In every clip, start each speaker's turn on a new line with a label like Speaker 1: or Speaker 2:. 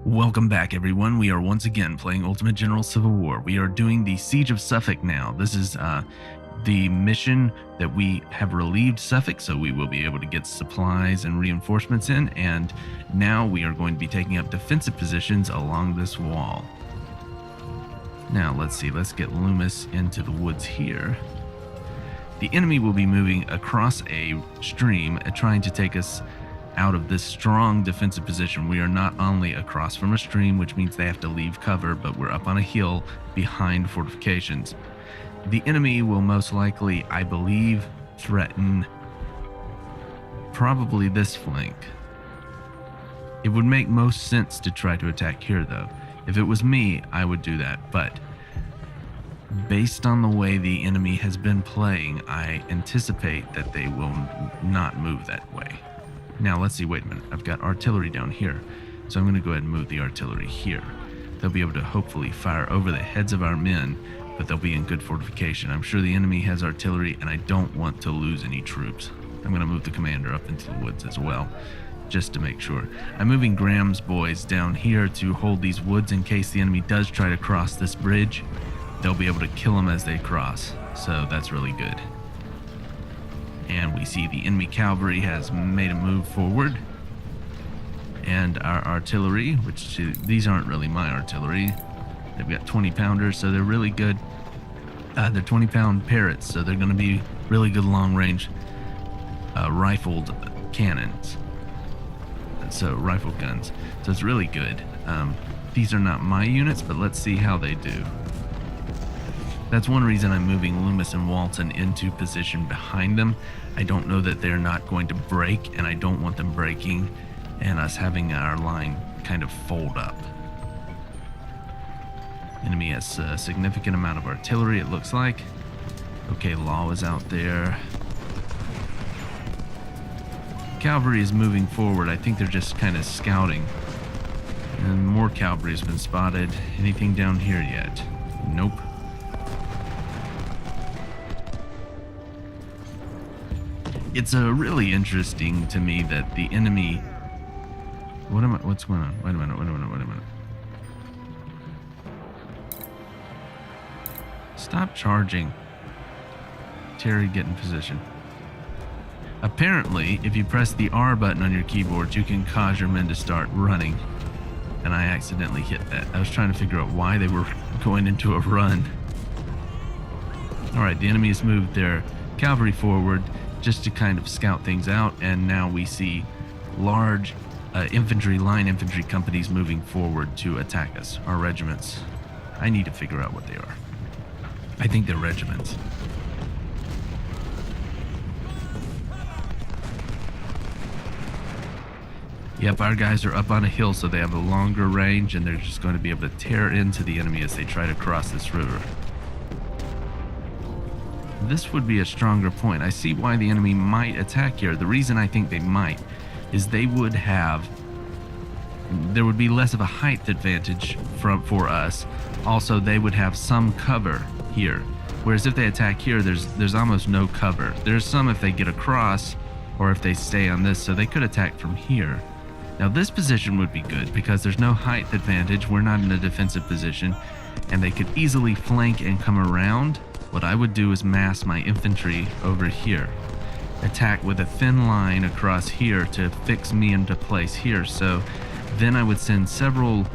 Speaker 1: Welcome back, everyone. We are once again playing Ultimate General Civil War. We are doing the Siege of Suffolk now. This is the mission that we have relieved Suffolk, so we will be able to get supplies and reinforcements in, and now we are going to be taking up defensive positions along this wall. Now, let's see. Let's get Loomis into the woods here. The enemy will be moving across a stream, trying to take us out of this strong defensive position. We are not only across from a stream, which means they have to leave cover, but we're up on a hill behind fortifications. The enemy will most likely, I believe, threaten probably this flank. It would make most sense to try to attack here, though. If it was me, I would do that, but based on the way the enemy has been playing, I anticipate that they will not move that way. Now, let's see. Wait a minute. I've got artillery down here, so I'm going to go ahead and move the artillery here. They'll be able to hopefully fire over the heads of our men, but they'll be in good fortification. I'm sure the enemy has artillery, and I don't want to lose any troops. I'm going to move the commander up into the woods as well, just to make sure. I'm moving Graham's boys down here to hold these woods in case the enemy does try to cross this bridge. They'll be able to kill them as they cross, so that's really good. And we see the enemy cavalry has made a move forward. And our artillery, which these aren't really my artillery. They've got 20 pounders, so they're really good. They're 20-pound parrots, so they're going to be really good long-range rifled cannons. So rifled guns. So it's really good. These are not my units, but let's see how they do. That's one reason I'm moving Loomis and Walton into position behind them. I don't know that they're not going to break, and I don't want them breaking and us having our line kind of fold up. Enemy has a significant amount of artillery, it looks like. Okay, Law is out there. Cavalry is moving forward. I think they're just kind of scouting. And more cavalry has been spotted. Anything down here yet? Nope. It's really interesting to me that the enemy... What's going on? Wait a minute. Stop charging. Terry, get in position. Apparently, if you press the R button on your keyboard, you can cause your men to start running. And I accidentally hit that. I was trying to figure out why they were going into a run. Alright, the enemy has moved their cavalry forward just to kind of scout things out, and now we see large line infantry companies moving forward to attack us, our regiments. I need to figure out what they are. I think they're regiments. Yep, our guys are up on a hill, so they have a longer range, and they're just going to be able to tear into the enemy as they try to cross this river. This would be a stronger point. I see why the enemy might attack here. The reason I think they might is there would be less of a height advantage for us. Also, they would have some cover here. Whereas if they attack here, there's almost no cover. There's some if they get across or if they stay on this, so they could attack from here. Now this position would be good because there's no height advantage. We're not in a defensive position, and they could easily flank and come around. What I would do is mass my infantry over here. Attack with a thin line across here to fix me into place here. So then I would send several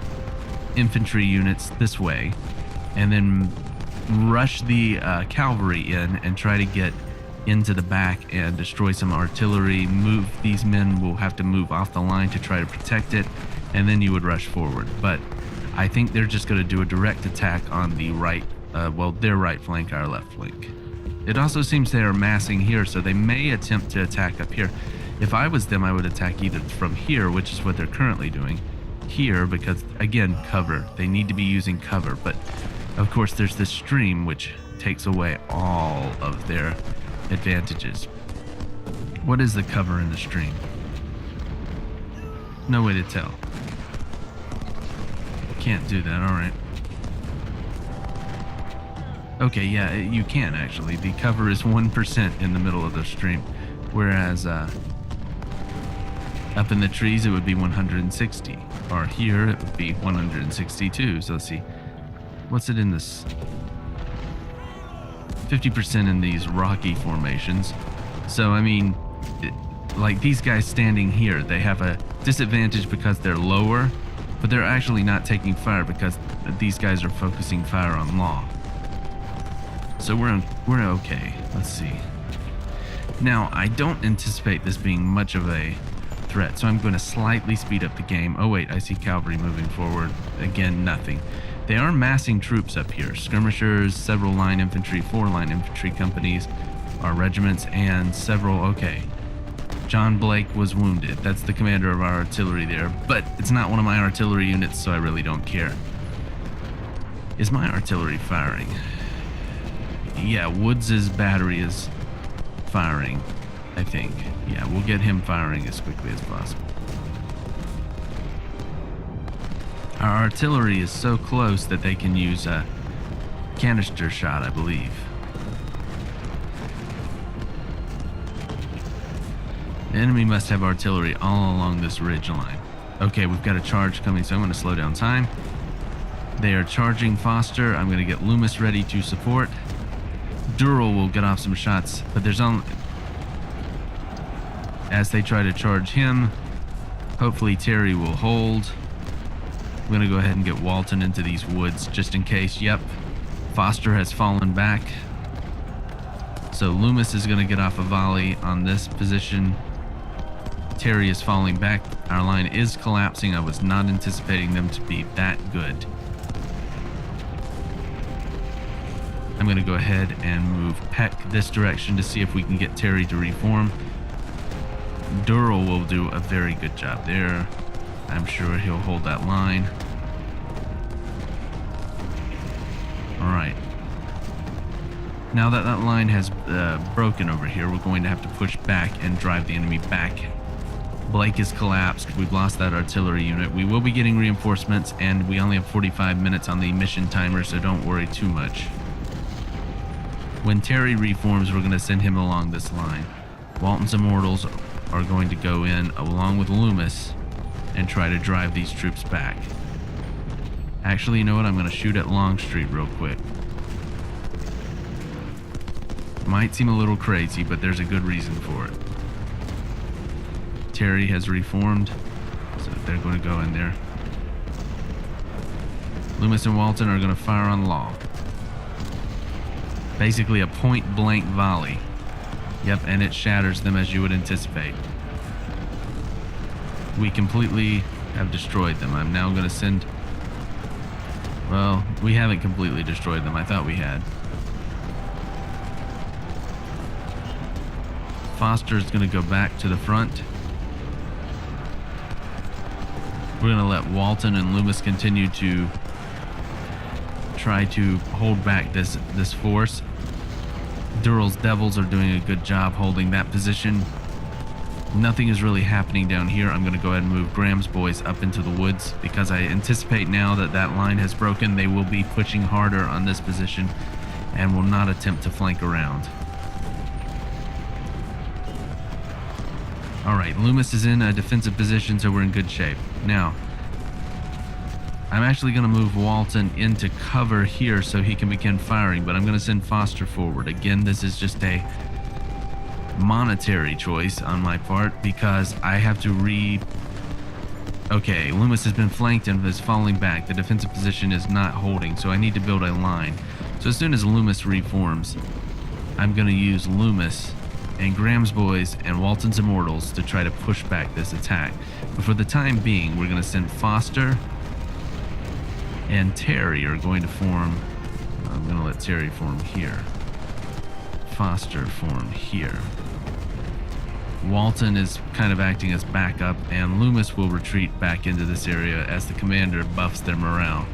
Speaker 1: infantry units this way and then rush the cavalry in and try to get into the back and destroy some artillery. These men will have to move off the line to try to protect it, and then you would rush forward. But I think they're just going to do a direct attack on the right, their right flank, our left flank. It also seems they are massing here, so they may attempt to attack up here. If I was them, I would attack either from here, which is what they're currently doing, here, because, again, cover. They need to be using cover, but, of course, there's this stream, which takes away all of their advantages. What is the cover in the stream? No way to tell. Can't do that, alright. Okay, yeah, you can actually. The cover is 1% in the middle of the stream, whereas up in the trees it would be 160. or here, it would be 162. So let's see. What's it in this? 50% in these rocky formations. So, I mean, like these guys standing here, they have a disadvantage because they're lower, but they're actually not taking fire because these guys are focusing fire on Law. So we're okay. Let's see. Now, I don't anticipate this being much of a threat, so I'm going to slightly speed up the game. Oh wait, I see cavalry moving forward. Again, nothing. They are massing troops up here. Skirmishers, several line infantry, 4 line infantry companies, our regiments, and several... Okay. John Blake was wounded. That's the commander of our artillery there, but it's not one of my artillery units, so I really don't care. Is my artillery firing? Yeah, Woods' battery is firing, I think. Yeah, we'll get him firing as quickly as possible. Our artillery is so close that they can use a canister shot, I believe. The enemy must have artillery all along this ridge line. Okay, we've got a charge coming, so I'm going to slow down time. They are charging Foster. I'm going to get Loomis ready to support. Durrell will get off some shots, but there's only... As they try to charge him, hopefully Terry will hold. I'm going to go ahead and get Walton into these woods just in case. Yep, Foster has fallen back. So Loomis is going to get off a volley on this position. Terry is falling back. Our line is collapsing. I was not anticipating them to be that good. I'm going to go ahead and move Peck this direction to see if we can get Terry to reform. Durrell will do a very good job there. I'm sure he'll hold that line. Alright. Now that that line has broken over here, we're going to have to push back and drive the enemy back. Blake is collapsed. We've lost that artillery unit. We will be getting reinforcements, and we only have 45 minutes on the mission timer, so don't worry too much. When Terry reforms, we're going to send him along this line. Walton's Immortals are going to go in along with Loomis and try to drive these troops back. Actually, you know what? I'm going to shoot at Longstreet real quick. Might seem a little crazy, but there's a good reason for it. Terry has reformed, so they're going to go in there. Loomis and Walton are going to fire on Law. Basically a point-blank volley. Yep, and it shatters them as you would anticipate. We completely have destroyed them. I'm now going to send... Well, we haven't completely destroyed them. I thought we had. Foster is going to go back to the front. We're going to let Walton and Loomis continue to try to hold back this force. Durrell's Devils are doing a good job holding that position. Nothing is really happening down here. I'm going to go ahead and move Graham's boys up into the woods because I anticipate now that that line has broken. They will be pushing harder on this position and will not attempt to flank around. Alright, Loomis is in a defensive position, so we're in good shape. Now, I'm actually going to move Walton into cover here so he can begin firing, but I'm going to send Foster forward. Again, this is just a monetary choice on my part because I have to Okay, Loomis has been flanked and is falling back. The defensive position is not holding, so I need to build a line. So as soon as Loomis reforms, I'm going to use Loomis and Graham's boys and Walton's Immortals to try to push back this attack. But for the time being, we're going to send Foster and Terry are going to form... I'm going to let Terry form here. Foster form here. Walton is kind of acting as backup, and Loomis will retreat back into this area as the commander buffs their morale.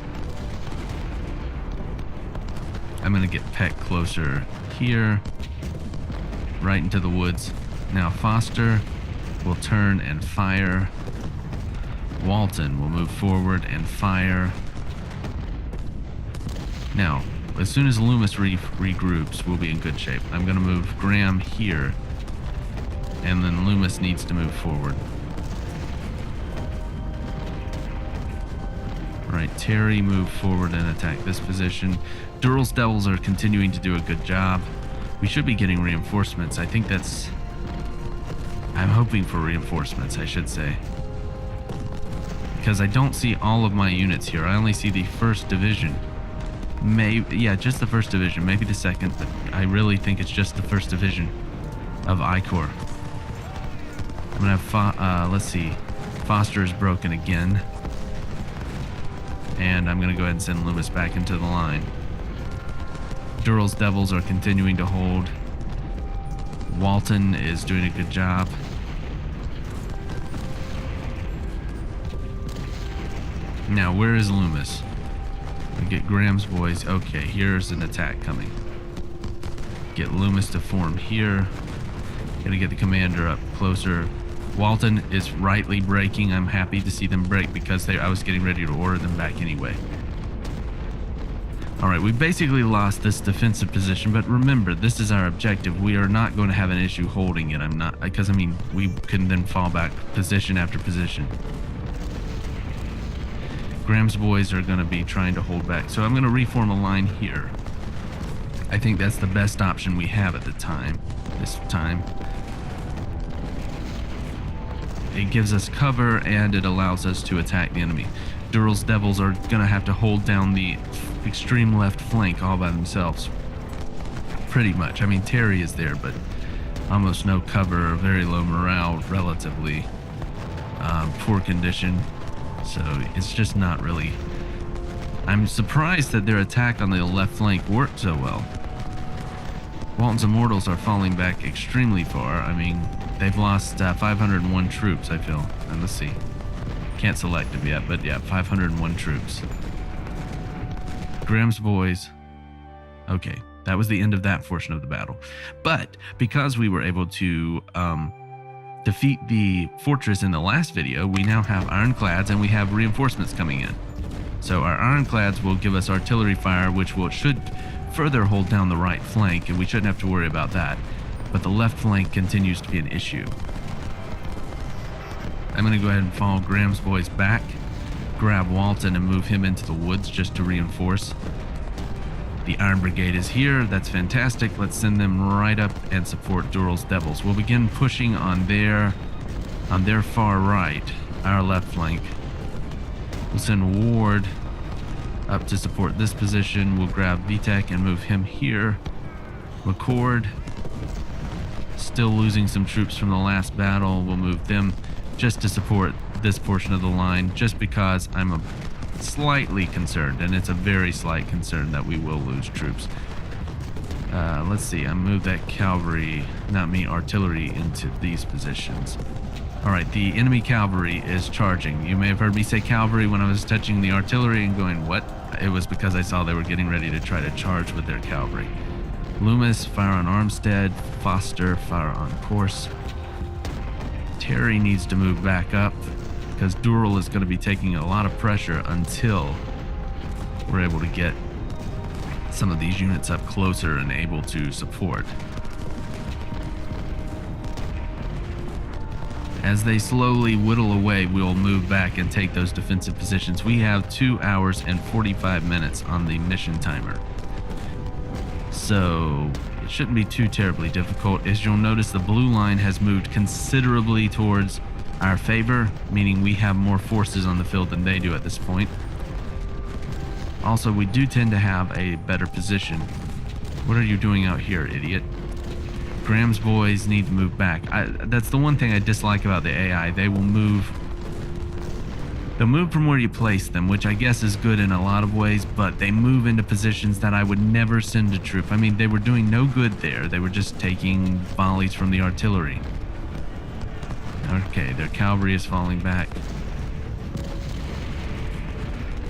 Speaker 1: I'm going to get Peck closer here, right into the woods. Now Foster will turn and fire. Walton will move forward and fire. Now, as soon as Loomis regroups, we'll be in good shape. I'm going to move Graham here, and then Loomis needs to move forward. right, Terry, move forward and attack this position. Durrell's Devils are continuing to do a good job. We should be getting reinforcements. I think that's... I'm hoping for reinforcements, I should say. Because I don't see all of my units here. I only see the 1st Division. Maybe, yeah, just the 1st Division. Maybe the 2nd, but I really think it's just the 1st Division of I Corps. I'm gonna have, let's see. Foster is broken again. And I'm gonna go ahead and send Loomis back into the line. Durrell's Devils are continuing to hold. Walton is doing a good job. Now, where is Loomis? We get Graham's boys. Okay, here's an attack coming. Get Loomis to form here. Gonna get the commander up closer. Walton is rightly breaking. I'm happy to see them break because I was getting ready to order them back anyway. Alright, we basically lost this defensive position, but remember, this is our objective. We are not going to have an issue holding it. Because I mean, we can then fall back position after position. Graham's boys are going to be trying to hold back, so I'm going to reform a line here. I think that's the best option we have at the time. This time. It gives us cover and it allows us to attack the enemy. Durrell's Devils are going to have to hold down the extreme left flank all by themselves. Pretty much. I mean, Terry is there, but almost no cover, very low morale, relatively poor condition. So it's just not really... I'm surprised that their attack on the left flank worked so well. Walton's Immortals are falling back extremely far. I mean, they've lost 501 troops, I feel. And let's see. Can't select them yet, but yeah, 501 troops. Graham's boys. Okay, that was the end of that portion of the battle. But because we were able to defeat the fortress in the last video, we now have ironclads and we have reinforcements coming in. So our ironclads will give us artillery fire, which should further hold down the right flank, and we shouldn't have to worry about that. But the left flank continues to be an issue. I'm going to go ahead and follow Graham's boys back, grab Walton and move him into the woods just to reinforce. The Iron Brigade is here. That's fantastic. Let's send them right up and support Durrell's Devils. We'll begin pushing on their far right, our left flank. We'll send Ward up to support this position. We'll grab Vitek and move him here. McCord, still losing some troops from the last battle. We'll move them just to support this portion of the line, just because I'm slightly concerned, and it's a very slight concern that we will lose troops. Let's see, I moved that cavalry, artillery into these positions. Alright, the enemy cavalry is charging. You may have heard me say cavalry when I was touching the artillery and going, what? It was because I saw they were getting ready to try to charge with their cavalry. Loomis, fire on Armstead. Foster, fire on course. Terry needs to move back up, because Durrell is going to be taking a lot of pressure until we're able to get some of these units up closer and able to support. As they slowly whittle away, we'll move back and take those defensive positions. We have 2 hours and 45 minutes on the mission timer. So it shouldn't be too terribly difficult. As you'll notice, the blue line has moved considerably towards our favor, meaning we have more forces on the field than they do at this point. Also, we do tend to have a better position. What are you doing out here, idiot? Graham's boys need to move back. That's the one thing I dislike about the AI. They'll move from where you place them, which I guess is good in a lot of ways, but they move into positions that I would never send a troop. I mean, they were doing no good there. They were just taking volleys from the artillery. Okay, their cavalry is falling back.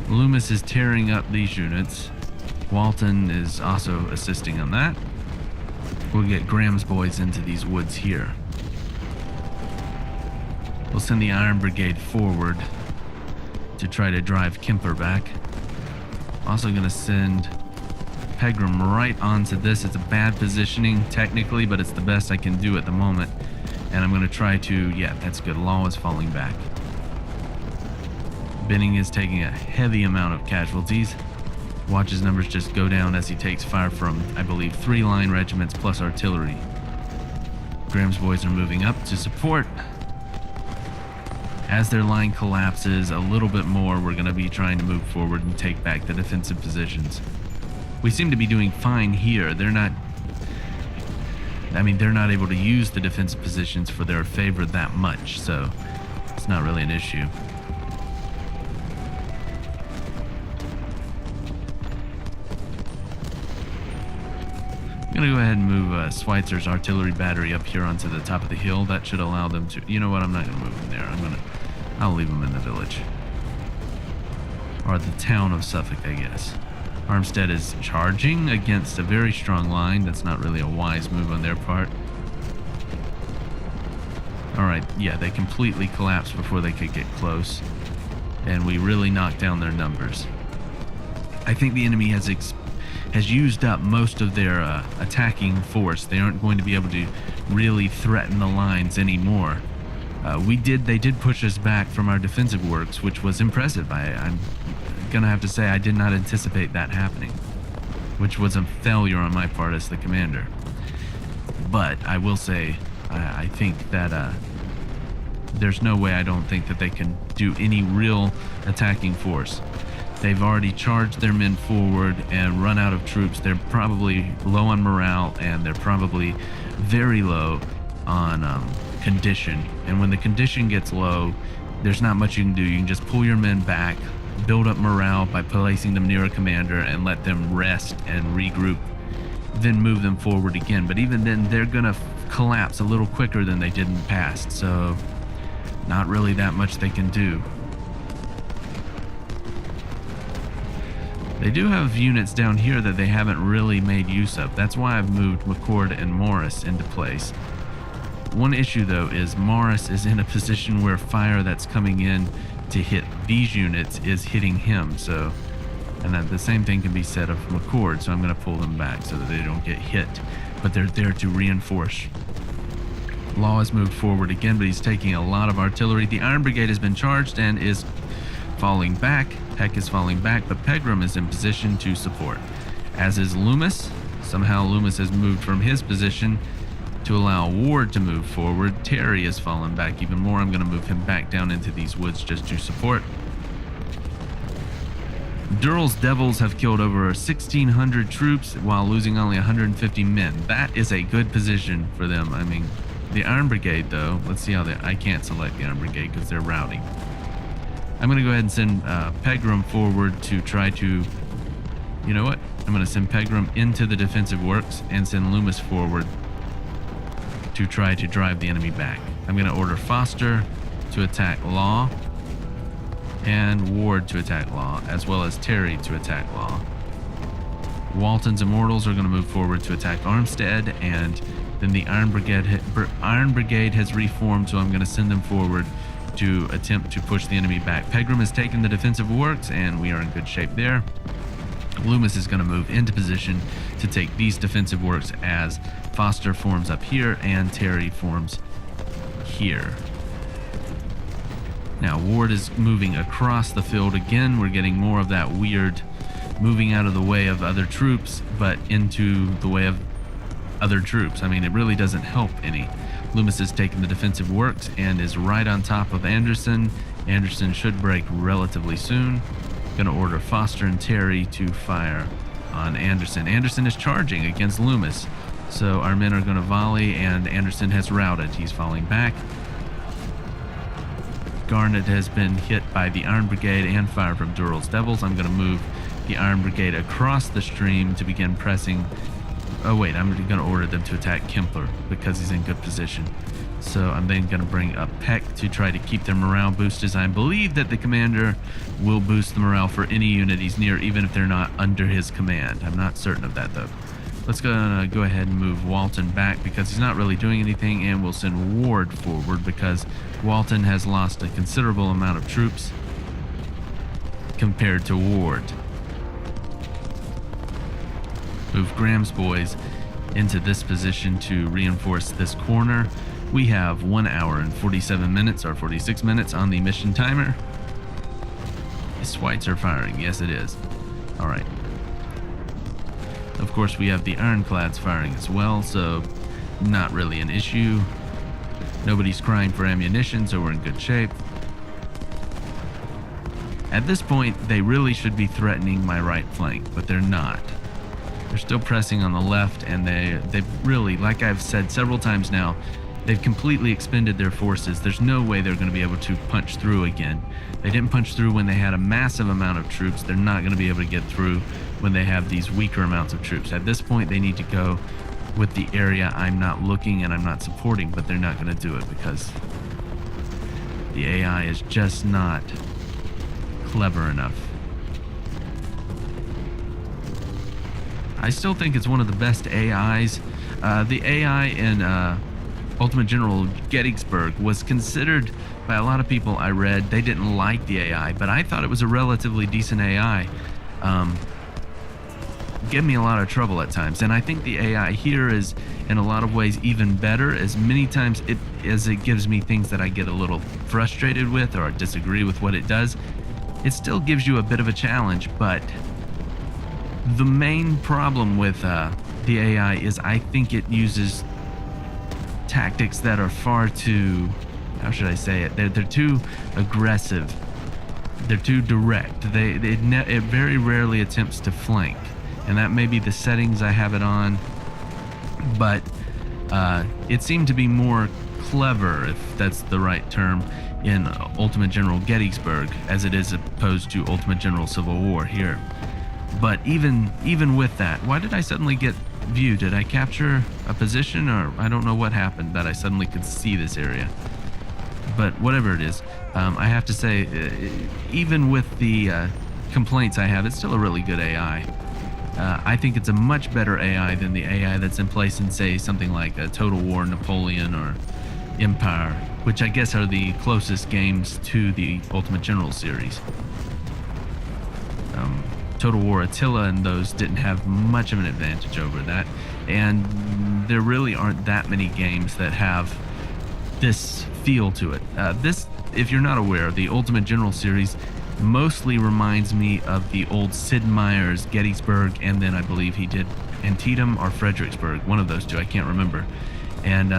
Speaker 1: Loomis is tearing up these units. Walton is also assisting on that. We'll get Graham's boys into these woods here. We'll send the Iron Brigade forward to try to drive Kemper back. Also going to send Pegram right onto this. It's a bad positioning technically, but it's the best I can do at the moment. And I'm going to try to, yeah, that's good. Law is falling back. Benning is taking a heavy amount of casualties. Watch his numbers just go down as he takes fire from, I believe, 3 line regiments plus artillery. Graham's boys are moving up to support. As their line collapses a little bit more, we're going to be trying to move forward and take back the defensive positions. We seem to be doing fine here. They're not able to use the defensive positions for their favor that much, so it's not really an issue. I'm going to go ahead and move Schweitzer's artillery battery up here onto the top of the hill. That should allow them to... You know what? I'm not going to move them there. I'll leave them in the village. Or the town of Suffolk, I guess. Armstead is charging against a very strong line. That's not really a wise move on their part. Alright, yeah, they completely collapsed before they could get close. And we really knocked down their numbers. I think the enemy has used up most of their attacking force. They aren't going to be able to really threaten the lines anymore. They did push us back from our defensive works, which was impressive. I'm gonna have to say I did not anticipate that happening, which was a failure on my part as the commander. But I will say I think that there's no way I don't think that they can do any real attacking force. They've already charged their men forward and run out of troops. They're probably low on morale, and they're probably very low on condition. And when the condition gets low, there's not much you can do. You can just pull your men back, build up morale by placing them near a commander, and let them rest and regroup, then move them forward again. But even then, they're gonna collapse a little quicker than they did in the past, so not really that much they can do. They do have units down here that they haven't really made use of. That's why I've moved McCord and Morris into place. One issue, though, is Morris is in a position where fire that's coming in to hit these units is hitting him. So, and then the same thing can be said of McCord, so I'm going to pull them back so that they don't get hit. But they're there to reinforce. Law has moved forward again, but he's taking a lot of artillery. The Iron Brigade has been charged and is falling back. Peck is falling back, but Pegram is in position to support, as is Loomis. Somehow Loomis has moved from his position to allow Ward to move forward. Terry has fallen back even more. I'm going to move him back down into these woods just to support. Durrell's Devils have killed over 1,600 troops while losing only 150 men. That is a good position for them. I mean, the Iron Brigade, though, let's see how I can't select the Iron Brigade because they're routing. I'm going to go ahead and send Pegram forward to try to... You know what? I'm going to send Pegram into the defensive works and send Loomis forward to try to drive the enemy back. I'm going to order Foster to attack Law and Ward to attack Law, as well as Terry to attack Law. Walton's Immortals are going to move forward to attack Armstead, and then the Iron Brigade has reformed, so I'm going to send them forward to attempt to push the enemy back. Pegram has taken the defensive works, and we are in good shape there. Loomis is going to move into position to take these defensive works as Foster forms up here and Terry forms here. Now Ward is moving across the field again. We're getting more of that weird moving out of the way of other troops, but into the way of other troops. I mean, it really doesn't help any. Loomis has taken the defensive works and is right on top of Anderson. Anderson should break relatively soon. Going to order Foster and Terry to fire on Anderson. Anderson is charging against Loomis, so our men are going to volley, and Anderson has routed. He's falling back. Garnett has been hit by the Iron Brigade and fire from Durrell's Devils. I'm going to move the Iron Brigade across the stream to begin pressing. Oh wait, I'm going to order them to attack Kempler because he's in good position. So I'm then going to bring up Peck to try to keep their morale boosted. I believe that the commander will boost the morale for any unit he's near, even if they're not under his command. I'm not certain of that, though. Let's go ahead and move Walton back because he's not really doing anything, and we'll send Ward forward because Walton has lost a considerable amount of troops compared to Ward. Move Graham's boys into this position to reinforce this corner. We have 1 hour and 47 minutes or 46 minutes on the mission timer. Schweitzer firing. Yes, it is. All right. Of course, we have the ironclads firing as well, so not really an issue. Nobody's crying for ammunition, so we're in good shape. At this point, they really should be threatening my right flank, but they're not. They're still pressing on the left, and they've really, like I've said several times now, they've completely expended their forces. There's no way they're going to be able to punch through again. They didn't punch through when they had a massive amount of troops. They're not going to be able to get through when they have these weaker amounts of troops. At this point, they need to go with the area I'm not looking and I'm not supporting, but they're not going to do it because the AI is just not clever enough. I still think it's one of the best AIs. The AI in Ultimate General Gettysburg was considered by a lot of people I read. They didn't like the AI, but I thought it was a relatively decent AI. Give me a lot of trouble at times, and I think the AI here is in a lot of ways even better. As many times as it gives me things that I get a little frustrated with or disagree with what it does, it still gives you a bit of a challenge. But the main problem with the AI is I think it uses tactics that are far too, how should I say it, they're too aggressive, they're too direct. It very rarely attempts to flank, and that may be the settings I have it on, but it seemed to be more clever, if that's the right term, in Ultimate General Gettysburg as it is opposed to Ultimate General Civil War here. But even with that, why did I suddenly get view? Did I capture a position, or I don't know what happened that I suddenly could see this area? But whatever it is, I have to say, even with the complaints I have, it's still a really good AI. I think it's a much better AI than the AI that's in place in, say, something like a Total War Napoleon or Empire, which I guess are the closest games to the Ultimate General series. Total War Attila and those didn't have much of an advantage over that, and there really aren't that many games that have this feel to it. This, if you're not aware, the Ultimate General series mostly reminds me of the old Sid Meier's Gettysburg, and then I believe he did Antietam or Fredericksburg, one of those two, I can't remember. And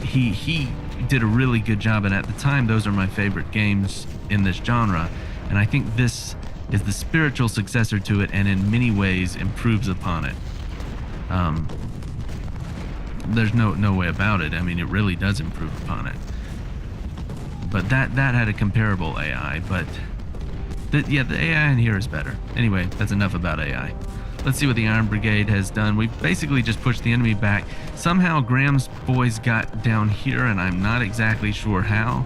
Speaker 1: he did a really good job, and at the time those are my favorite games in this genre, and I think this is the spiritual successor to it and in many ways improves upon it. There's no way about it. I mean, it really does improve upon it. But that had a comparable AI, but the AI in here is better. Anyway, that's enough about AI. Let's see what the Iron Brigade has done. We basically just pushed the enemy back. Somehow Graham's boys got down here, and I'm not exactly sure how.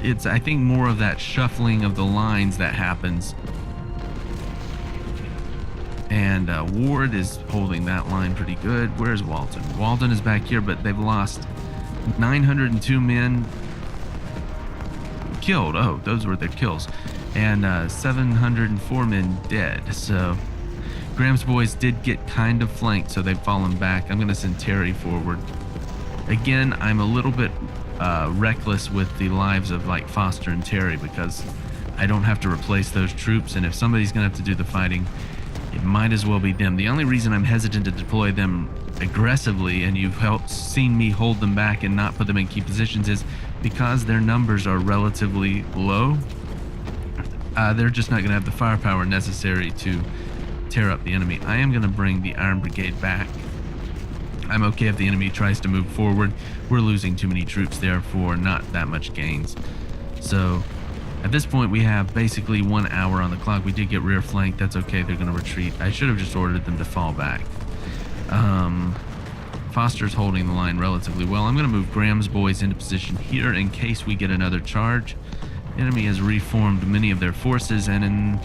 Speaker 1: It's, I think, more of that shuffling of the lines that happens. And Ward is holding that line pretty good. Where's Walton? Walton is back here, but they've lost 902 men killed. Oh, those were their kills. And 704 men dead. So Graham's boys did get kind of flanked, so they've fallen back. I'm going to send Terry forward. Again, I'm a little bit reckless with the lives of like Foster and Terry because I don't have to replace those troops, and if somebody's going to have to do the fighting, it might as well be them. The only reason I'm hesitant to deploy them aggressively, and you've seen me hold them back and not put them in key positions, is because their numbers are relatively low. They're just not going to have the firepower necessary to tear up the enemy. I am going to bring the Iron Brigade back. I'm okay if the enemy tries to move forward. We're losing too many troops there for not that much gains. So at this point we have basically 1 hour on the clock. We did get rear flanked. That's okay. They're going to retreat. I should have just ordered them to fall back. Foster's holding the line relatively well. I'm going to move Graham's boys into position here in case we get another charge. The enemy has reformed many of their forces, and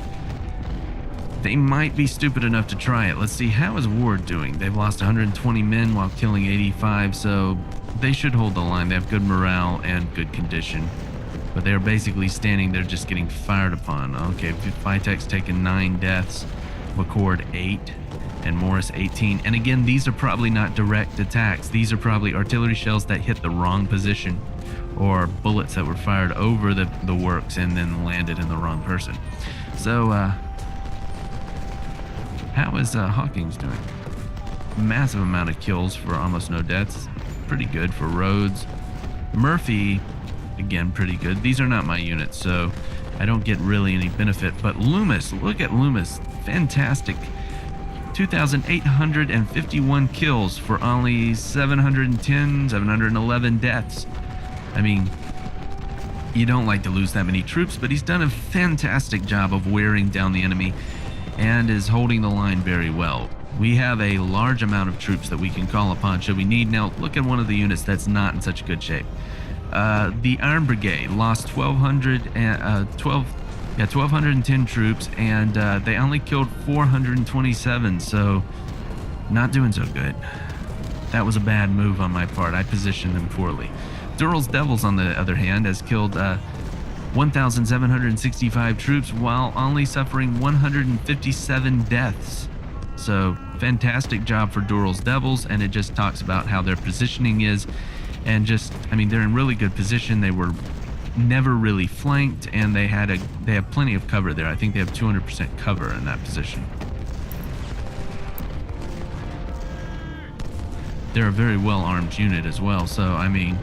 Speaker 1: they might be stupid enough to try it. Let's see, how is Ward doing? They've lost 120 men while killing 85, so they should hold the line. They have good morale and good condition, but they're basically standing there just getting fired upon. Okay, Vitek's taken 9 deaths, McCord 8, and Morris 18. And again, these are probably not direct attacks. These are probably artillery shells that hit the wrong position or bullets that were fired over the works and then landed in the wrong person. So, how is Hawkins doing? Massive amount of kills for almost no deaths. Pretty good for Rhodes. Murphy, again, pretty good. These are not my units, so I don't get really any benefit. But Loomis, look at Loomis. Fantastic. 2,851 kills for only 711 deaths. I mean, you don't like to lose that many troops, but he's done a fantastic job of wearing down the enemy and is holding the line very well. We have a large amount of troops that we can call upon should we need. Now, look at one of the units that's not in such good shape. The Iron Brigade lost 1,210 troops, and they only killed 427, so not doing so good. That was a bad move on my part. I positioned them poorly. Durrell's Devils, on the other hand, has killed 1,765 troops while only suffering 157 deaths. So, fantastic job for Durrell's Devils, and it just talks about how their positioning is, and just, I mean, they're in really good position. They were never really flanked, and they have plenty of cover there. I think they have 200% cover in that position. They're a very well-armed unit as well, so, I mean,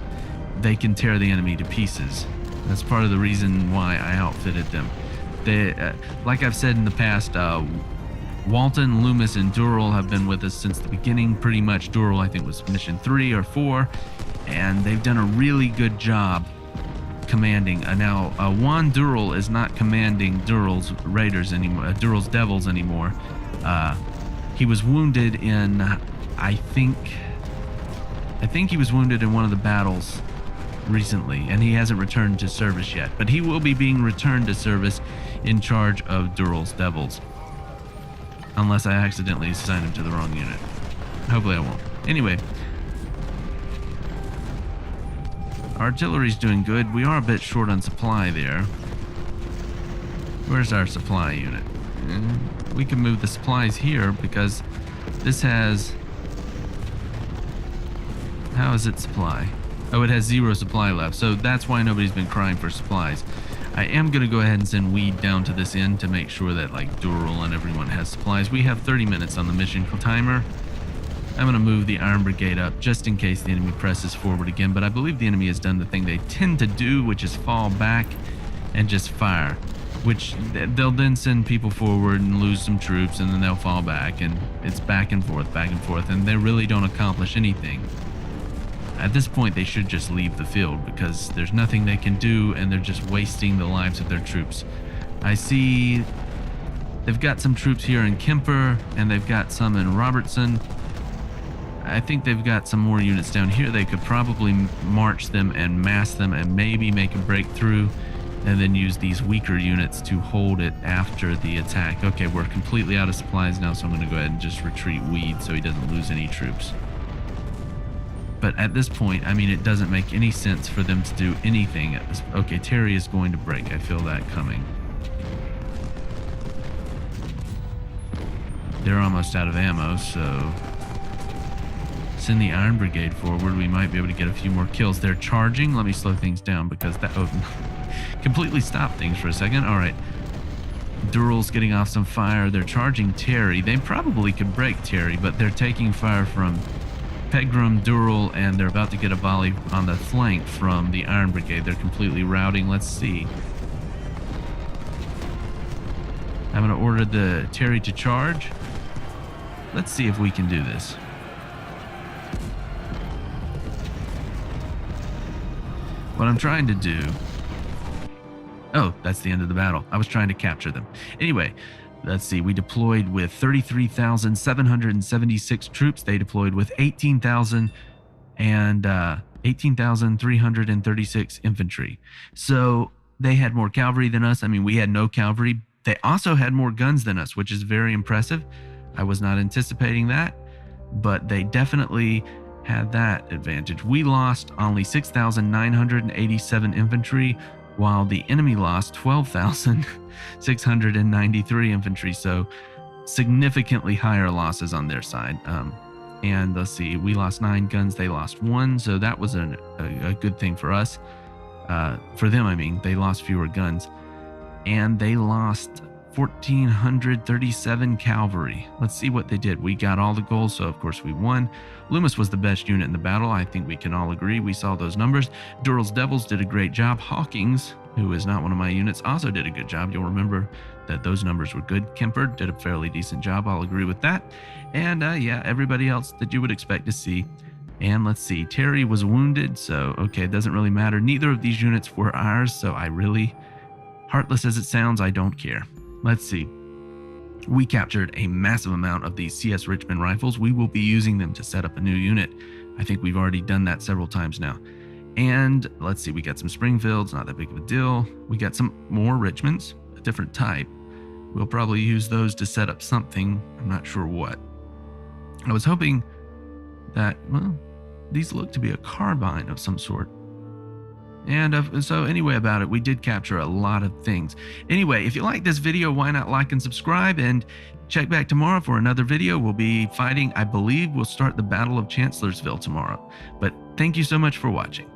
Speaker 1: they can tear the enemy to pieces. That's part of the reason why I outfitted them. They, like I've said in the past, Walton, Loomis, and Durrell have been with us since the beginning. Pretty much Durrell, I think, was mission 3 or 4, and they've done a really good job commanding. Now, Juan Durrell is not commanding Durrell's Raiders anymore, Durrell's Devils anymore. He was wounded in, I think he was wounded in one of the battles recently, and he hasn't returned to service yet. But he will be being returned to service in charge of Durrell's Devils. Unless I accidentally assign him to the wrong unit. Hopefully I won't. Anyway. Artillery's doing good. We are a bit short on supply there. Where's our supply unit? We can move the supplies here because this has... How is it supply? Oh, it has 0 supply left. So that's why nobody's been crying for supplies. I am going to go ahead and send Weed down to this end to make sure that, like, Durrell and everyone has supplies. We have 30 minutes on the mission timer. I'm going to move the Iron Brigade up just in case the enemy presses forward again, but I believe the enemy has done the thing they tend to do, which is fall back and just fire, which they'll then send people forward and lose some troops, and then they'll fall back, and it's back and forth, and they really don't accomplish anything. At this point, they should just leave the field because there's nothing they can do, and they're just wasting the lives of their troops. I see they've got some troops here in Kemper, and they've got some in Robertson. I think they've got some more units down here. They could probably march them and mass them and maybe make a breakthrough, and then use these weaker units to hold it after the attack. Okay, we're completely out of supplies now, so I'm going to go ahead and just retreat Weed so he doesn't lose any troops. But at this point, I mean, it doesn't make any sense for them to do anything. Okay, Terry is going to break. I feel that coming. They're almost out of ammo, so send the Iron Brigade forward. We might be able to get a few more kills. They're charging. Let me slow things down because that completely stopped things for a second. All right. Durrell's getting off some fire. They're charging Terry. They probably could break Terry, but they're taking fire from Pegram, Durrell, and they're about to get a volley on the flank from the Iron Brigade. They're completely routing. Let's see. I'm going to order the Terry to charge. Let's see if we can do this. What I'm trying to do... Oh, that's the end of the battle. I was trying to capture them. Anyway, let's see. We deployed with 33,776 troops. They deployed with 18,336 infantry. So they had more cavalry than us. I mean, we had no cavalry. They also had more guns than us, which is very impressive. I was not anticipating that, but they definitely had that advantage. We lost only 6,987 infantry, while the enemy lost 12,693 infantry, so significantly higher losses on their side. And let's see, we lost 9 guns, they lost 1, so that was a good thing for us. For them, I mean, they lost fewer guns. And they lost 1,437 cavalry. Let's see what they did. We got all the goals, so of course we won. Loomis was the best unit in the battle. I think we can all agree. We saw those numbers. Durrell's Devils did a great job. Hawkins, who is not one of my units, also did a good job. You'll remember that those numbers were good. Kemper did a fairly decent job. I'll agree with that. And yeah, everybody else that you would expect to see. And let's see, Terry was wounded, so okay, it doesn't really matter. Neither of these units were ours, so I really, heartless as it sounds, I don't care. Let's see. We captured a massive amount of these CS Richmond rifles. We will be using them to set up a new unit. I think we've already done that several times now. And let's see, we got some Springfields, not that big of a deal. We got some more Richmonds, a different type. We'll probably use those to set up something. I'm not sure what. I was hoping that, well, these look to be a carbine of some sort. And so anyway about it, we did capture a lot of things. Anyway, if you like this video, why not like and subscribe, and check back tomorrow for another video. We'll be fighting, I believe we'll start the Battle of Chancellorsville tomorrow. But thank you so much for watching.